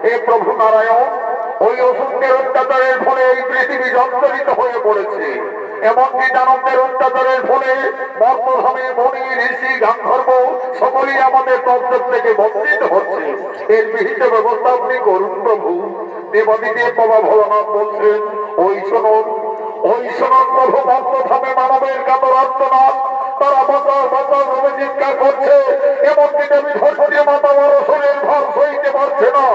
হে প্রভু নারায়ণ, ওই অসুরের অত্যাচারের ফলে এই পৃথিবী জর্জরিত হয়ে পড়েছে। এমনকি দানবদের অত্যাচারের ফলে মর্তধামে মণি ঋষি গান্ধর্ব সকলেই আমাদের তত্ত্ব থেকে বঞ্চিত হচ্ছে। এর বিহিত ব্যবস্থা আপনি করুন প্রভু। দেবাদিদেব বাবা ভোলানাথ বলছেন, ওই শুনুন প্রভু, মর্তধামে মানবের কাতর আর্তনাদ, তারা বাঁচাও বাঁচাও ভাবে চিৎকার করছে। এমনকি দেবী ধরতে মাতা বড় শরীর ভার সইতে পারছে না।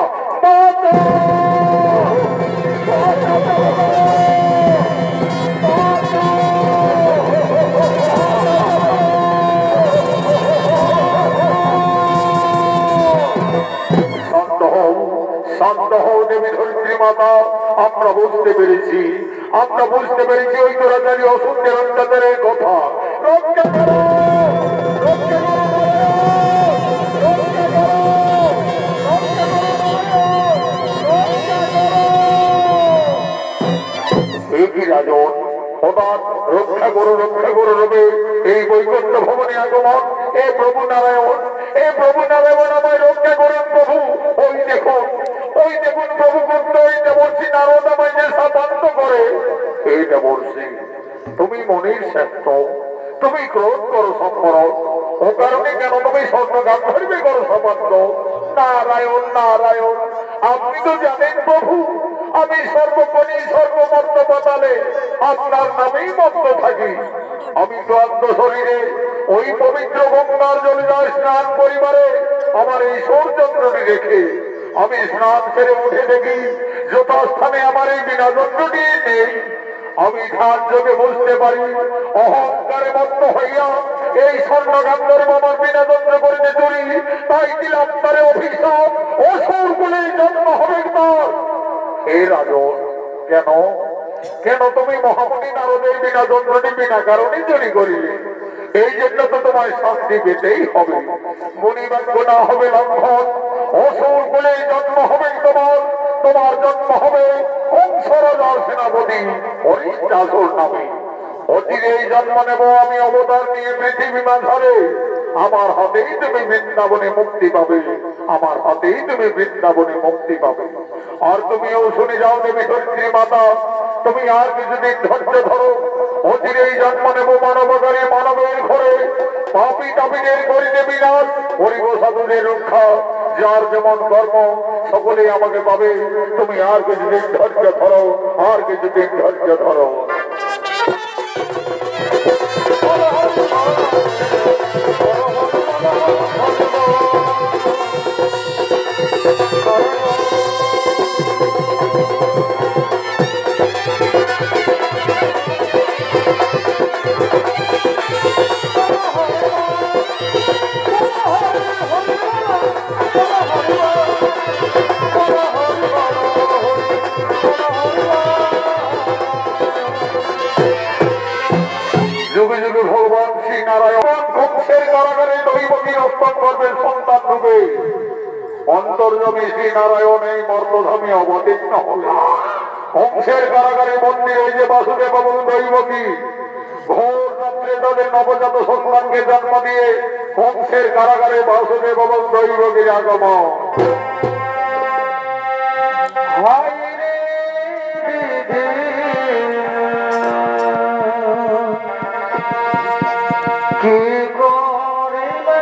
শান্ত হও দেবী ধরিত্রী মাতা, আমরা বুঝতে পেরেছি ওই দুরাচারী অসুরের অত্যাচারের কথা। রক্ষা করো, রক্ষা করো, রাজন হঠাৎ রক্ষা করো রবে এই বৈকুণ্ঠ ভবনে আগমন। এ প্রভু নারায়ণ আমায় রক্ষা করুন প্রভু। ওই দেখুন প্রভু গুপ্ত, ওই দেবর্ষি নারদ আমায় যে সাপান্ত করে। এই দেবর্ষি, তুমি মনির শ্রেষ্ঠ, তুমি ক্রোধ করো সম্পরক, ও কারণে কেন তুমি স্বর্ণ গান্ধর্বে করো সাপান্ত? নারায়ণ, আপনি তো জানেন প্রভু, আমি সর্বপণি সর্বমর্ত পাতালে আপনার নামেই মত্ত থাকি। আমি ক্লান্ত শরীরে ওই পবিত্র গঙ্গার জলে স্নান পরিবারে আমার এই সৌরচন্দ্রটি রেখে আমি স্নান সেরে উঠে দেখি যথাস্থানে আমার এই বিনাদণ্ডটি নেই। আমি ধ্যান যোগে বুঝতে পারি অহংকারে মত্ত হইয়া এই স্বর্ণ গান্ধর্ব আমার বিনাদণ্ড করিতে চুরি, তাই দিলাম তারে অভিশাপ, অসুর বলে জন্ম হবে তার। হে রাজন, কেন তুমি মহামুনি নারদের বিনাদণ্ডটি বিনা কারণে চুরি করিলে? এই জন্য তো তোমার শাস্তি পেতেই হবে। মুনিবাক্য না হবে লঙ্ঘন, অসুর বলে জন্ম হবে তোমার জন্ম হবে কংসরাজার সেনাপতি হরিশ্চাসুর নামে। অচিরেই জন্ম নেব আমি অবতার নিয়ে পৃথিবী মাঝারে। আমার হাতেই তুমি বৃন্দাবনে মুক্তি পাবে, আর তুমিও শুনে যাও দেবী ধরিত্রী মাতা, তুমি আর কিছুদিন ধৈর্য ধরো। অচিরেই জন্ম নেব মানবকারী মানবের ঘরে, পাপী তাপীদের করিতে বিনাশ, হরিব সাধুদের রক্ষা। যার যেমন কর্ম সকলেই আমাকে পাবে। তুমি আর কিছুদিন ধৈর্য ধরো। যুগে যুগে ভগবান শ্রী নারায়ণ কংসের কারাগারে দৈবকী রক্ষণ করবেন সন্তান রূপে। অন্তর্জমী শ্রী নারায়ণ এই মর্তধামে অবতীর্ণ হলেন। কংসের কারাগারে মন্দিরে যে বাসুদেব এবং দৈবকী ঘোর রাত্রে তাদের নবজাত সন্তানকে জন্ম দিয়ে কংসের কারাগারে বাসুদেব এবং দৈবকীর আগমন। কি করিলে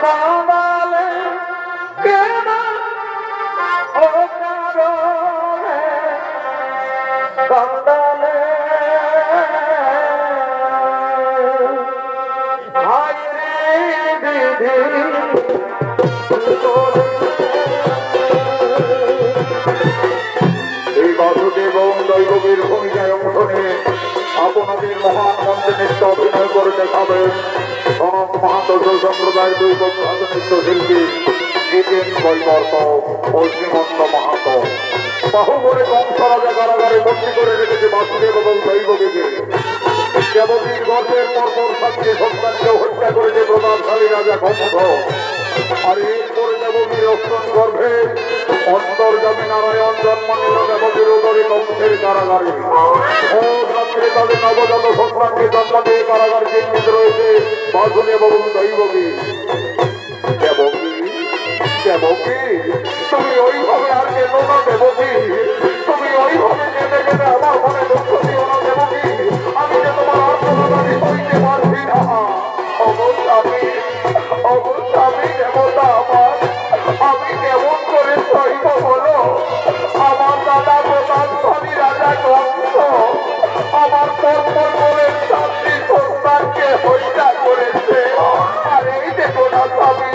কাঁদালে কেন ও কারণে কাঁদালে ভাই রে দিদি এই বাসুদেব এবং দৈবকীর ভূমিকায় অংশ নিয়ে আপনাদের মহান মন্ত্রনিষ্ঠ অভিনয় করে দেখাবেন সনত মাহাতো সম্প্রদায়ের দুই প্রখ্যাত নৃত্যশিল্পী জিতেন বৈবর্ত ও শ্রীমন্ত মাহাতো। বাহুবলে কংসরাজা কারাগারে বন্দী করে রেখেছে বাসুদেব এবং দৈবকীকে। দেবকীর গর্ভের পরপর সাতটি সন্তানকে হত্যা করেছে প্রতাপশালী রাজা কংস। আর এরপরে দেবকী রক্ষণ গর্ভে অন্তর্গামী নারায়ণ জন্ম নিল দেবকীর উদরে কক্ষের কারাগারে। ও রাত্রে তাদের নবজাত সন্তানকে জন্ম দিয়ে কারাগার কেন্দ্রিত রয়েছে বাসুদেব এবং দৈবকী। দেবকী, দেবকী, তুমি ওইভাবে আর কেন না দেবকী, তুমি ওইভাবে কেঁদে কেঁদে আমার মনে দুঃখ দিও না দেবকী। আমি যে তোমার আত্মদানি হইতে পারছি না। অবস্থামি, অবস্থামি দেবতা আমার, আমি কেমন করে সইব বলো? আমার দাদা প্রধানশালী রাজা কংস আমার কর্মবলের শান্তি সন্তানকে হত্যা করেছে। আর এই দেখো না স্বামী,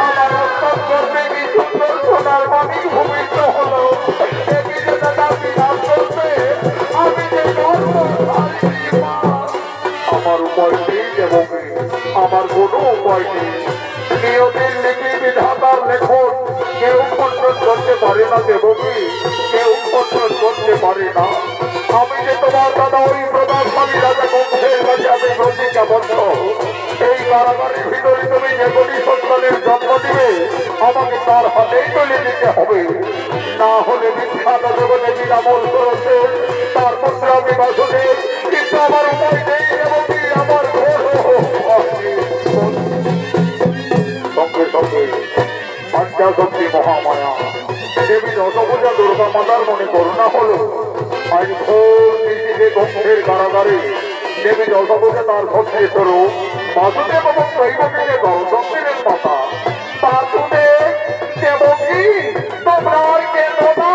আমার অন্তর করবে কি সুন্দর সোনার মানিক ভূমিষ্ঠ হলো। দেখি যে দাদা বিনাশ করবে, আমি যে আমার উপায় নেই দেবকী, আমার কোনো উপায় নেই। নিয়তির লিপি বিধাতার লেখন কেউ খণ্ডন করতে পারে না দেবকী, কেউ খণ্ডন করতে পারে না। আমি যে তোমার দাদা ওই প্রতাপশালী রাজা কংসের কাছে আমি প্রতিজ্ঞাবদ্ধ। এই কারাগারের ভিতরে তুমি যে কোটি সন্তানের জন্ম দিবে আমাকে তার হাতেই তুলে দিতে হবে, না হলে বিখ্যাত জগতে বিনামল করেছে তার পুত্র আমি বাসুদেব। কিন্তু আমার উপায় নেই দেবকী, আমার সঙ্গে সঙ্গে পাঞ্চাশক্তি মহামায়া দেবী দশভুজা দুর্গা মাতার মনে করুণা হলো। আজ ভোর নিশিতে কক্ষের কারাগারে দেবী দশভুজা তার ভক্তি স্বরূপ বাসুদেব এবং দৈবকীকে দর্শন দিলেন। মাতা বাসুদেব, দেবকী, তোমরা আর কেন না,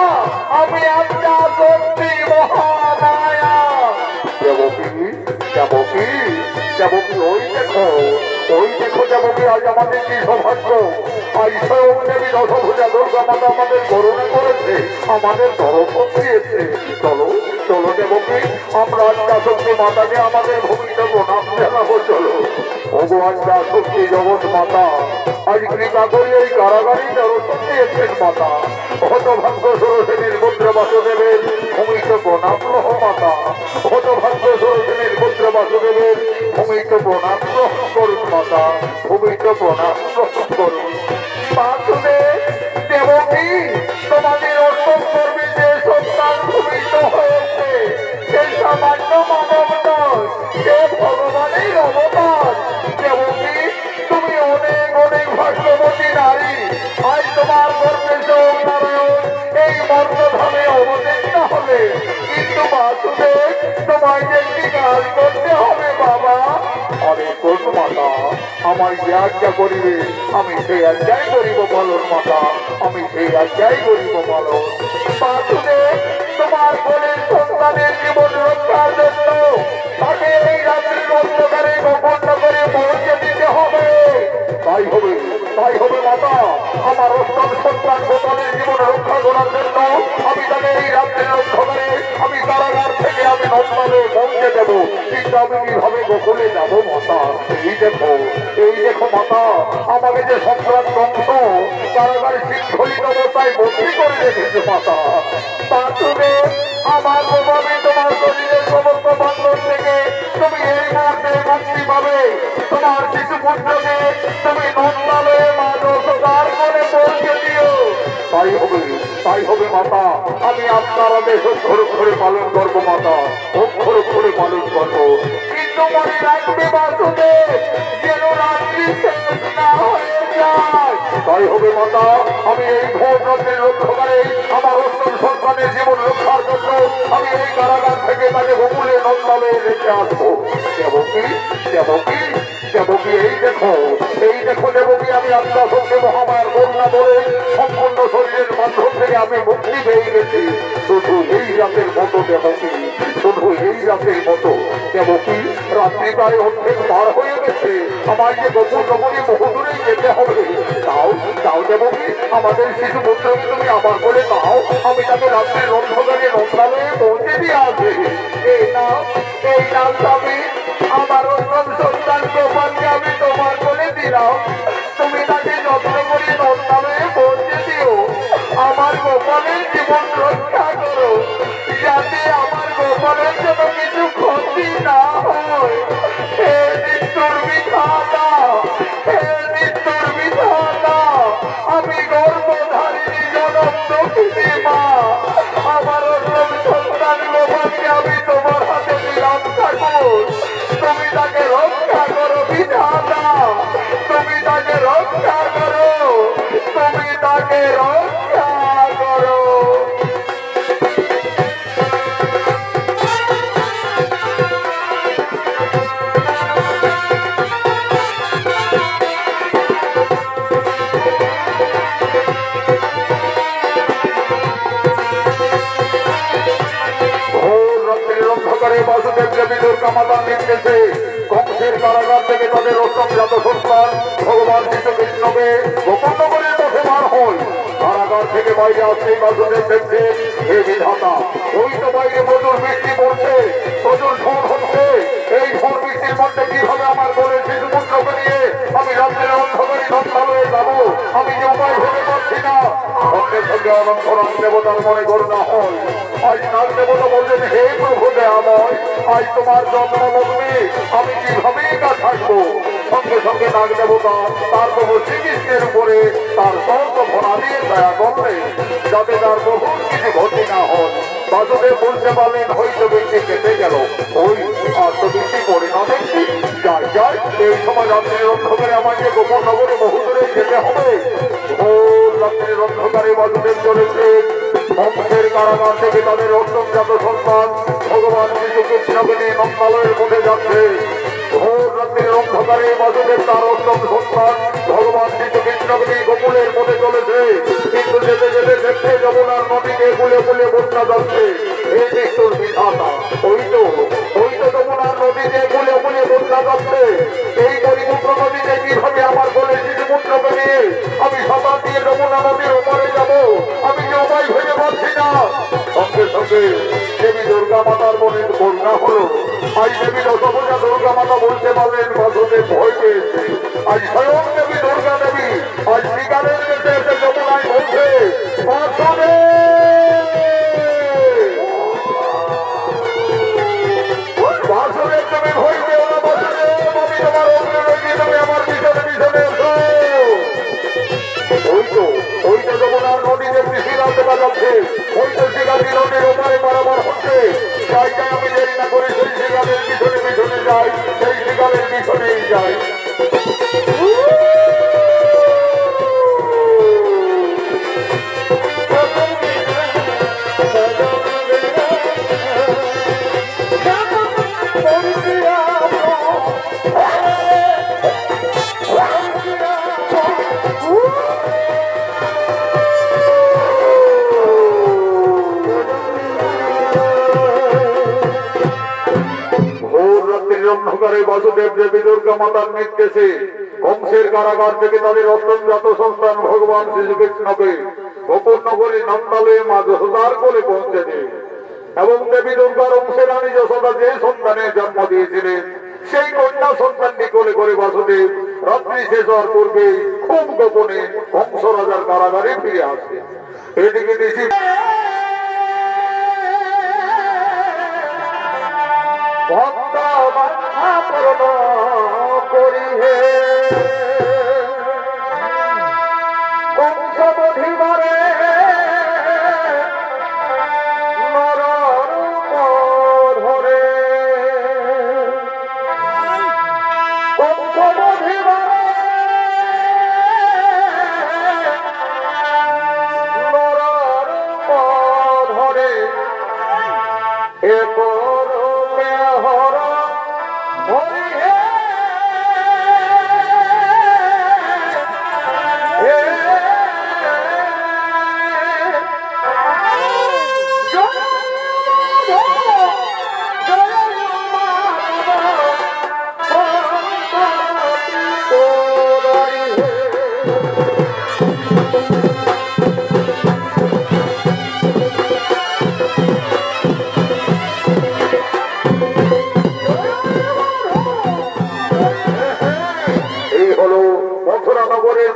আমি পাঞ্চাশক্তি মহামায়া। দেবকী, দেবকী, দেবকী, ওই দেখো, ওই দেখো দেবকী, আজ আমাদের কি সৌভাগ্য। আজ স্বয়ং দেবী দশভুজা দুর্গা মাতা আমাদের করুণা করেছে, আমাদের দর্শন দিয়েছে। চলো, চলো দেবকী, আমরা আদ্যাশক্তি মাতাকে আমাদের ভূমিতে প্রণাম জানাবো। চলো, ওগো আদ্যাশক্তি জগৎ মাতা, আজ কৃপা করি এই কারাগারী দর্শন দিয়েছেন মাতা। হতভাগ্য সরোষিনীর পুত্র বাসুদেবের ভূমিতে প্রণাম গ্রহ মাতা। হতভাগ্য সরোষিনীর পুত্র বাসুদেবের ভূমিতে প্রণাম গ্রহণ করুন মাতা, ভূমিতে প্রণাম গ্রহণ করুন। বাসুদেব, দেবকী, তোমাদের অর্পণ করবে যে সন্তান ভূমিত হয়েছে সে সামান্য মানব নয়, সে ভগবানের অবতার। দেবকী, তুমি অনেক অনেক ভাগ্যবতী নারী। আজ তোমার গর্বে নারায়ণ এই মর্মধামে অবতীর্ণ হবে। কিন্তু বাসুদেব, তোমায় যে একটি কাজ করতে হবে বাবা। অনেক কোন মাতা, আমার যে আজ্ঞা করিবে আমি সেই আজ্ঞাই করিব পালন মাতা, আমি সেই আজ্ঞাই করিব পালন। বাসুদেব, তোমার কোলের সন্তানের জীবন রক্ষার জন্য তাকে এই রাত্রির অন্ধকারে গোপন করে পৌঁছে দিতে হবে। তাই হবে, তাই হবে মাতা। আমার অষ্টম সন্তান গোপালের জীবন রক্ষা করার জন্য আমি তাকে এই রাত্রির অন্ধকারে আমি কারাগার থেকে আমি নন্দনে পৌঁছে দেব। কিন্তু আমি কিভাবে গোকুলে যাবো মাতা? এই দেখো, এই দেখো মাতা, আমাকে যে সম্রাট কংস কারাগারে শৃঙ্খলিত অবস্থায় বন্দী করে রেখেছে মাতা। বাসুদেব, আমার প্রভাবে তোমার শরীরের সমস্ত বন্ধন থেকে তুমি এই মুহূর্তে মুক্তি পাবে। তোমার শিশু পুত্রকে তুমি নন্দালে মা দশদার করে পৌঁছে দিও। তাই হবে, তাই হবে মাতা। আমি আপনার আদেশ অক্ষর অক্ষরে পালন করবো মাতা, অক্ষর অক্ষরে পালন করবো। কিন্তু মনে রাখবে বাসুদেব, যেন রাত্রি শেষ না হয়ে যায়। তাই হবে মাতা। আমি এই ভোর রাত্রির অন্ধকারে আমার অষ্টম সন্তানের জীবন রক্ষার জন্য আমি এই কারাগার থেকে তাকে গোকুলে নন্দালে রেখে আসবো। দেবকী, দেবকী, দেবকী, এই দেখো, এই দেখো দেবকী, আমি আদ্যাশক্তি মহামায়ার করুণা বলে সম্পূর্ণ শরীরের মাধ্যম থেকে আমি মুক্তি পেয়ে গেছি। শুধু এই রাতের মতো দেবকী, শুধু এই রাতের মতো দেবকী। রাত্রি প্রায় অর্ধেক পার হয়ে গেছে, আমার যে গোপুর নগরী বহুদূরেই যেতে হবে। তাও তাও দেবকী, আমাদের শিশু পুত্রকে তুমি আমার বলে নাও, আমি তাকে রাত্রের অন্ধকারে নন্দালয়ে পৌঁছে দিয়ে আসবে। এই না, এই না স্বামী, আমার অষ্টম সন্তান গোপালকে আমি তোমার বলে দিলাম, তুমি তাকে যত্ন করে নন্দালয়ে পৌঁছে দিও। আমার গোপালের জীবন রক্ষা করো, যাতে আমার গোপালের জন্য কিছু ক্ষতি না হয়। হে মৃত্যুর বিধাতা, হে মৃত্যুর বিধাতা। কংসের কারাগার থেকে তাদের অষ্টমজাত সন্তান ভগবান শ্রীকৃষ্ণকে গোপন নগরের পথে বার হয়। কারাগার থেকে বাইরে আসতেই বাসুদেব দেখছে, হে বিধাতা, ওই তো বাইরে প্রচুর বৃষ্টি পড়ছে, প্রচুর ঝড় হচ্ছে। এই ঝড় বৃষ্টির মধ্যে কিভাবে আমার কোলে শিশুপুত্রকে নিয়ে আমি রাত্রের অন্ধকারী নন্দালয়ে যাবো, আমি যে উপায় ভেবে পাচ্ছি না। সঙ্গে সঙ্গে অনন্ত নাগ দেবতার মনে করুণা হয়। আজ নাগ দেবতা বললেন, হে প্রভু দয়াময়, আজ তোমার জন্মলগ্নে আমি কিভাবে একা থাকবো। সঙ্গে সঙ্গে নাগ দেবতা তার প্রভু শ্রীকৃষ্ণের উপরে তার সর্ব ফোনা দিয়ে দয়া করলেন, যাতে তার প্রভুর কিছু ক্ষতি না হয়। বাসুদেব বলতে পারলেন, হয়তো বৃষ্টি কেটে গেল, ওই আর তো বৃষ্টি পড়ে না দেখছি। যাই যাই, এই সময় রাত্রির অন্ধকারে আমাকে গোপন নগরে বহু দূরে যেতে হবে। ভোর রাত্রির অন্ধকারে বাসুদেব চলেছে কংসের কারাগার থেকে তাদের অষ্টমজাত সন্তান ভগবান শ্রীকৃষ্ণকে নিয়ে নন্দালয়ের মধ্যে যাচ্ছে। ভোর রাত্রির অন্ধকারে বাসুদেব তার অষ্টম সন্তান ভগবান শ্রীকৃষ্ণকে নিয়ে গোকুলের মধ্যে চলেছে। কিন্তু যেতে যেতে দেখতে যমুনার নদীকে কুলে কুলে বন্যা যাচ্ছে। এই মৃত্যুর বিধাতা, ওই তো যমুনার নদীতে কুলে কুলে বন্যা যাচ্ছে। এই পরিপুত্র নদীতে কিভাবে আমার কোলে শিশুপুত্রকে নিয়ে আমি সাঁতার দিয়ে যমুনা নদীর ওপরে যাবো, আমি যে উপায় ভেবে পাচ্ছি না। সঙ্গে সঙ্গে দেবী দুর্গা মাতার মনে বন্যা হলো। আজ দেবী দশভূজা দুর্গা মাতা বলতে পারলেন, বাসুদেব ভয় পেয়েছে। আজ স্বয়ং দেবী দুর্গা দেবী আজ বিকালের কাছে এসে যমুনায় বলছে, বাসুদেব তুমি ভয় পেও না, বাসুদেব আমি তোমার অগ্রগতি, তুমি আমার পিছনে পিছনে এসো। ওই তো যমুনার নদীতে শিলা দেখা যাচ্ছে, ওই তো শিলাটি নদীর ওপারে পারাবার হচ্ছে। যাই যাই, আমি দেরি না করে সেই শিলাদের পিছনে পিছনে যাই, সেই শিলাদের পিছনেই যাই। অন্ধকারে বাসুদেব দেবী দুর্গা মাতার নির্দেশে কংসের কারাগার থেকে তাদের অষ্টমজাত সন্তান ভগবান শ্রীকৃষ্ণকে গোপন নগরী নন্দালয়ে মা যশোদার কোলে পৌঁছে দেয়। এবং দেবী দুর্গার অংশে রানী যশোদা যে সন্তানের জন্ম দিয়েছিলেন, সেই কন্যা সন্তানটি কোলে করে বাসুদেব রাত্রি শেষ হওয়ার পূর্বে খুব গোপনে কংস রাজার কারাগারে ফিরে আসে। এদিকে দেখি ভক্ত বাঞ্ছা পূর্ণ করি হে কংস বধিবারে নরর ধরে কংস বধিবারে নরর ধরে এক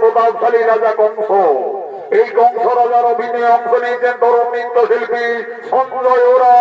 প্রতাপশালী রাজা কংস। এই কংস রাজার অভিনয়ে অংশ নিয়েছেন তরুণ নৃত্যশিল্পী সঞ্জয় ওরা।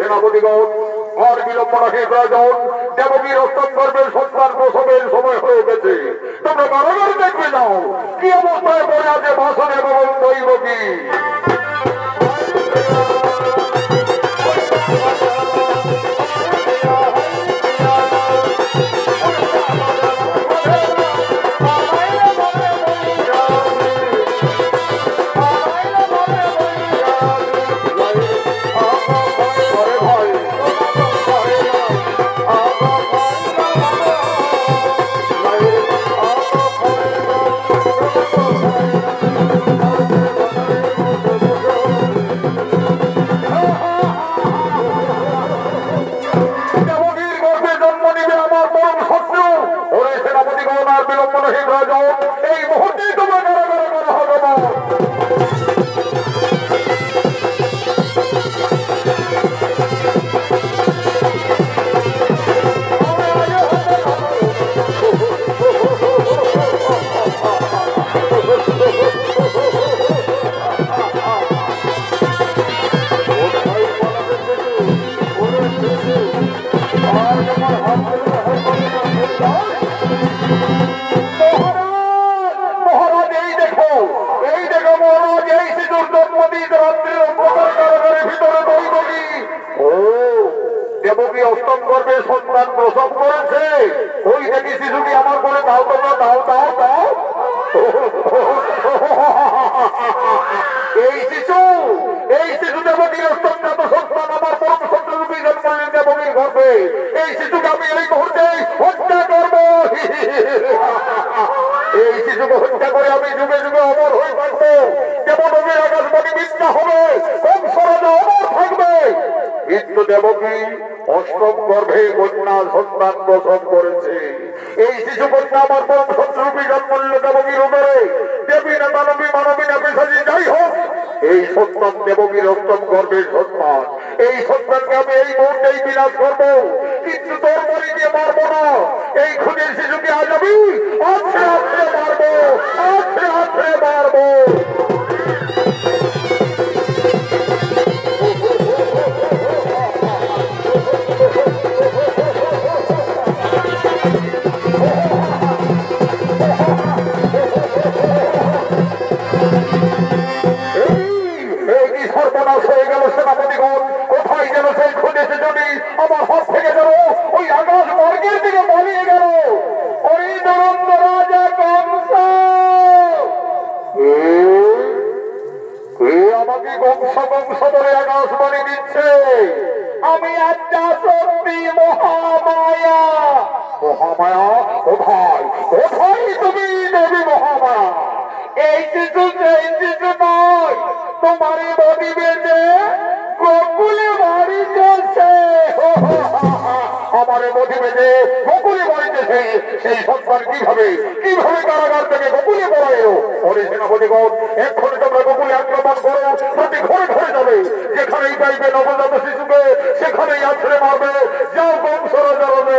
সেনাপতিগণ আর বিলম্ব রাখে প্রয়োজন দেবকীর অষ্টম গর্ভের সন্তান প্রসবের সময় হয়ে গেছে তোমরা কারাগারে দেখবে যাও কি অবস্থায় পড়ে আছে বাসনে এবং দৈবকী এই মুহূর্তেই তোমার কারাগারে করা হবে না দেবকী অষ্টম গর্ভে সন্তান প্রসব করেছে ওই দেখি শিশুটি আমার করে দাও তোমরা দাও দাও দাও এই শিশু দেবকীর অষ্টম জাত সন্তান আমার পরম শত্রুরূপী জন্ম নিলেন দেবকীর গর্ভে এই শিশুকে আমি এই মুহূর্তে হত্যা করবো এই শিশুকে হত্যা করে আমি যুগে যুগে অমর হয়ে থাকবো দেবনবীর আকাশবাণী মিথ্যা হবে কংস রাজা অমর থাকবে কিন্তু দেবকী অষ্টম গর্ভে কন্যা সন্তান প্রসব করেছে এই শিশু কন্যা আমার পরম শত্রুরূপী জন্ম নিল দেবকীর উপরে দেবী না মানবী মানবী না পেশাজি যাই হোক এই সন্তান দেবকীর অষ্টম গর্ভের সন্তান এই সন্তানকে আমি এই মুহূর্তেই বিনাশ করবো কিন্তু তোর বাড়ি দিয়ে মারবো না এই খুনের শিশুকে আজ আমি আছড়ে আছড়ে মারবো আছড়ে আছড়ে মারবো কোথায় যেন সেই খুঁজেছে যদি আমার হাত থেকে যেন ওই আকাশ মার্গের দিকে পালিয়ে গেল ওই দুরন্ত রাজা কংস আমাকে কংস কংস বলে আকাশবাণী দিচ্ছে আমি একটা সত্যি মহামায়া মহামায়া কোথায় কোথায় তুমি দেবী মহামায়া এই শিশু নয় তোমারই বডি বেঁধে গোকুলে বাড়ি যাচ্ছে আমার বডি বেঁধে গোকুলে বাড়িতেছে সেই সন্তান কিভাবে কারাগার থেকে গোকুলে পড়াইও ওরে সেনাপতিগণ এক্ষুনি তোমরা গোকুলে আক্রমণ করো প্রতি ঘরে ঘরে যাবে যেখানেই পাইবে নবজাত শিশুকে সেখানেই আছড়ে মারবে যাও বংশ রাজা হবে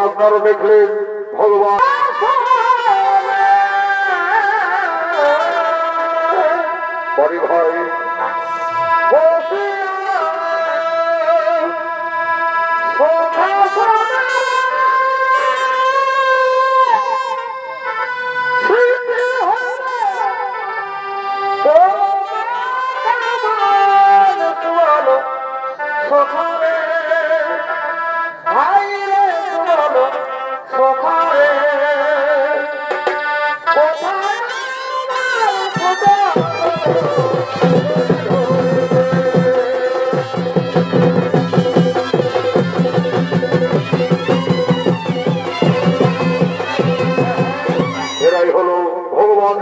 আপনারা দেখলেন ভগবান বড়ি ভাই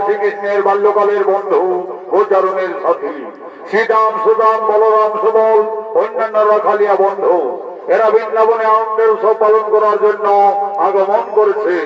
শ্রীকৃষ্ণের বাল্যকালের বন্ধু উচ্চারণের সাথী শ্রীরাম সুদাম বলরাম সুবল অন্যান্য রাখালিয়া বন্ধু এরা বৃন্দাবনে আনন্দের উৎসব পালন করার জন্য আগমন করেছে।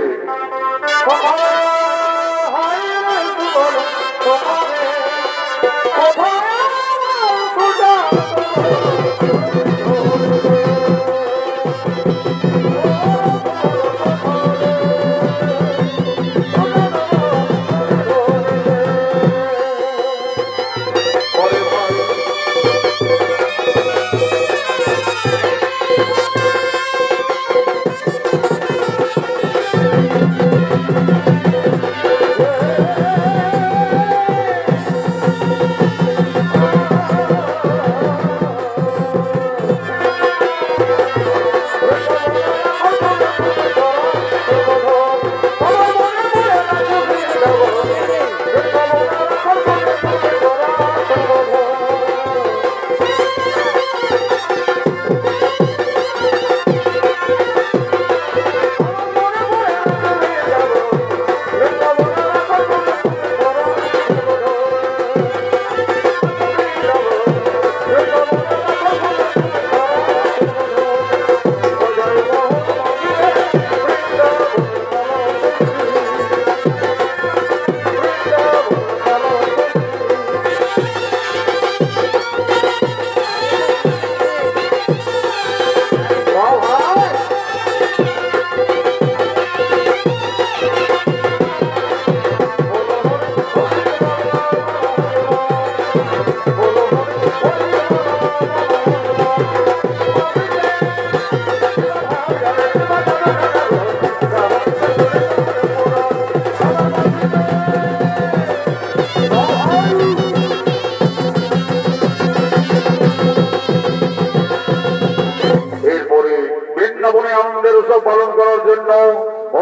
পালন করার জন্য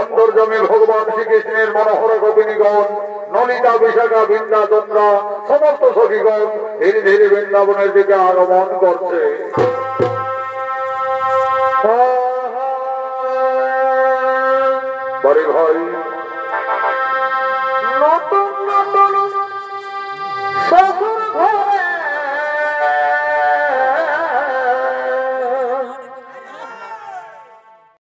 অন্তর্জমে ভগবান শ্রীকৃষ্ণের মনোহর গোপিনীগণ নলিতা বিশাখা বৃন্দা চন্দ্রা সমস্ত সখীগণ ধীরে ধীরে বৃন্দাবনের দিকে আগমন করছে। ভাই